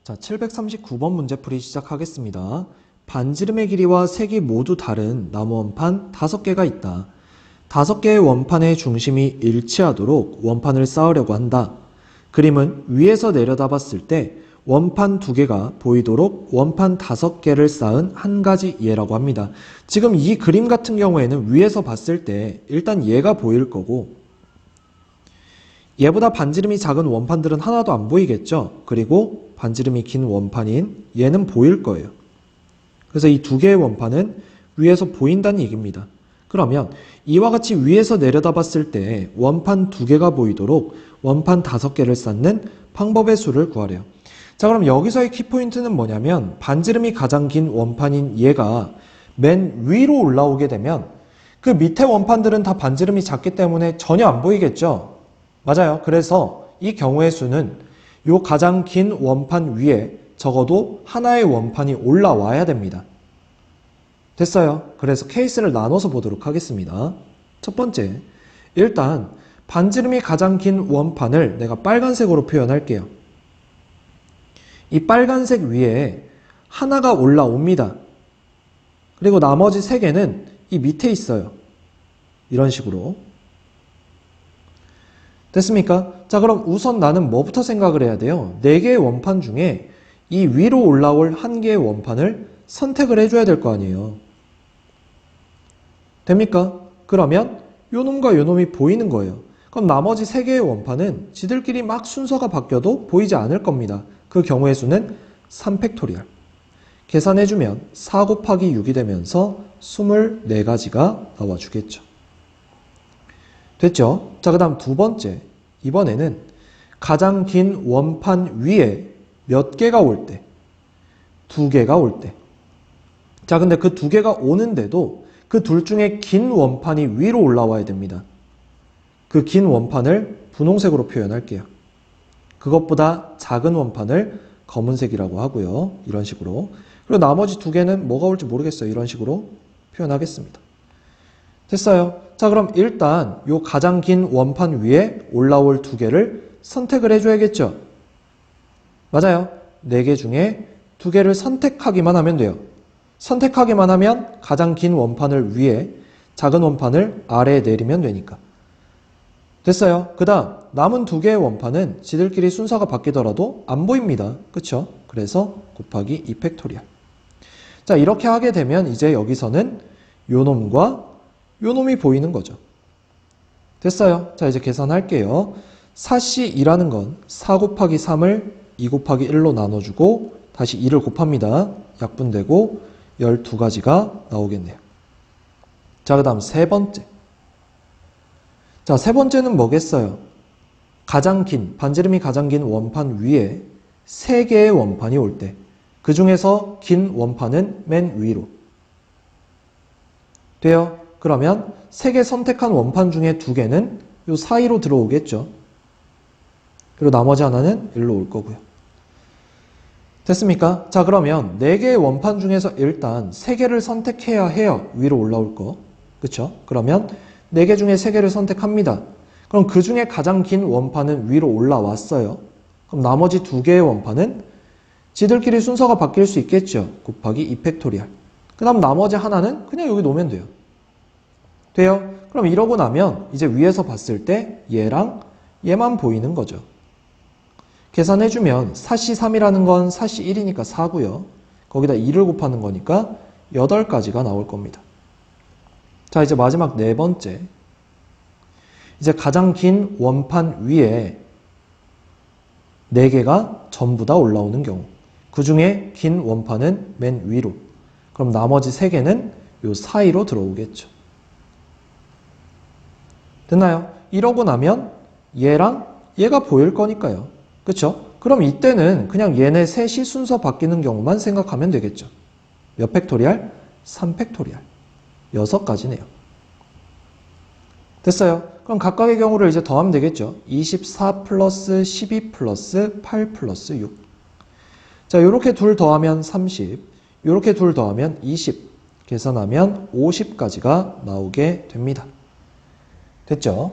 자, 739번 문제풀이 시작하겠습니다. 반지름의 길이와 색이 모두 다른 나무 원판 5개가 있다. 5개의 원판의 중심이 일치하도록 원판을 쌓으려고 한다. 그림은 위에서 내려다봤을 때 원판 2개가 보이도록 원판 5개를 쌓은 한 가지 예라고 합니다. 지금 이 그림 같은 경우에는 위에서 봤을 때 일단 얘가 보일 거고, 얘보다 반지름이 작은 원판들은 하나도 안 보이겠죠? 그리고 반지름이 긴 원판인 얘는 보일 거예요. 그래서 이 2개의 원판은 위에서 보인다는 얘기입니다. 그러면 이와 같이 위에서 내려다봤을 때 원판 2개가 보이도록 원판 5개를 쌓는 방법의 수를 구하래요. 자, 그럼 여기서의 키포인트는 뭐냐면 반지름이 가장 긴 원판인 얘가 맨 위로 올라오게 되면 그 밑에 원판들은 다 반지름이 작기 때문에 전혀 안 보이겠죠? 맞아요. 그래서 이 경우의 수는 요 가장 긴 원판 위에 적어도 하나의 원판이 올라와야 됩니다. 됐어요. 그래서 케이스를 나눠서 보도록 하겠습니다. 첫 번째, 일단 반지름이 가장 긴 원판을 내가 빨간색으로 표현할게요. 이 빨간색 위에 하나가 올라옵니다. 그리고 나머지 3개는 이 밑에 있어요. 이런 식으로. 됐습니까? 자, 그럼 우선 나는 뭐부터 생각을 해야 돼요? 4개의 원판 중에 이 위로 올라올 1개의 원판을 선택을 해줘야 될 거 아니에요. 됩니까? 그러면 요 놈과 요 놈이 보이는 거예요. 그럼 나머지 3개의 원판은 지들끼리 막 순서가 바뀌어도 보이지 않을 겁니다. 그 경우의 수는 3팩토리얼. 계산해주면 4 곱하기 6이 되면서 24가지가 나와주겠죠. 됐죠? 자, 그 다음 두 번째. 이번에는 가장 긴 원판 위에 몇 개가 올 때? 2개가 올 때. 자, 근데 그 2개가 오는데도 그 둘 중에 긴 원판이 위로 올라와야 됩니다. 그 긴 원판을 분홍색으로 표현할게요. 그것보다 작은 원판을 검은색이라고 하고요. 이런 식으로. 그리고 나머지 2개는 뭐가 올지 모르겠어요. 이런 식으로 표현하겠습니다. 됐어요. 자, 그럼 일단 요 가장 긴 원판 위에 올라올 2개를 선택을 해줘야겠죠. 맞아요. 4개 중에 2개를 선택하기만 하면 돼요. 선택하기만 하면 가장 긴 원판을 위에, 작은 원판을 아래에 내리면 되니까. 됐어요. 그 다음 남은 2개의 원판은 지들끼리 순서가 바뀌더라도 안 보입니다. 그쵸? 그래서 곱하기 2팩토리얼. 자, 이렇게 하게 되면 이제 여기서는 요 놈과 요 놈이 보이는 거죠. 됐어요. 자, 이제 계산할게요. 4C2라는 건 4 곱하기 3을 2 곱하기 1로 나눠주고 다시 2를 곱합니다. 약분되고 12가지가 나오겠네요. 자, 그 다음 세 번째. 자, 세 번째는 뭐겠어요? 가장 긴, 반지름이 가장 긴 원판 위에 3개의 원판이 올 때, 그 중에서 긴 원판은 맨 위로. 돼요? 그러면 3개 선택한 원판 중에 2개는 요 사이로 들어오겠죠. 그리고 나머지 하나는 일로 올 거고요. 됐습니까? 자, 그러면 4개의 원판 중에서 일단 3개를 선택해야 해요. 위로 올라올 거. 그쵸? 그러면 4개 중에 3개를 선택합니다. 그럼 그 중에 가장 긴 원판은 위로 올라왔어요. 그럼 나머지 2개의 원판은 지들끼리 순서가 바뀔 수 있겠죠. 곱하기 2팩토리얼. 그 다음 나머지 하나는 그냥 여기 놓으면 돼요. 돼요? 그럼 이러고 나면 이제 위에서 봤을 때 얘랑 얘만 보이는 거죠. 계산해주면 4C3이라는 건 4C1이니까 4고요. 거기다 2를 곱하는 거니까 8가지가 나올 겁니다. 자, 이제 마지막 네 번째. 이제 가장 긴 원판 위에 4개가 전부 다 올라오는 경우. 그 중에 긴 원판은 맨 위로. 그럼 나머지 3개는 요 사이로 들어오겠죠. 됐나요? 이러고 나면 얘랑 얘가 보일 거니까요. 그쵸? 그럼 이때는 그냥 얘네 셋이 순서 바뀌는 경우만 생각하면 되겠죠. 몇 팩토리얼? 3팩토리얼. 6가지네요. 됐어요. 그럼 각각의 경우를 이제 더하면 되겠죠. 24 플러스 12 플러스 8 플러스 6. 자, 요렇게 둘 더하면 30, 요렇게 둘 더하면 20. 계산하면 50가지가 나오게 됩니다. 됐죠?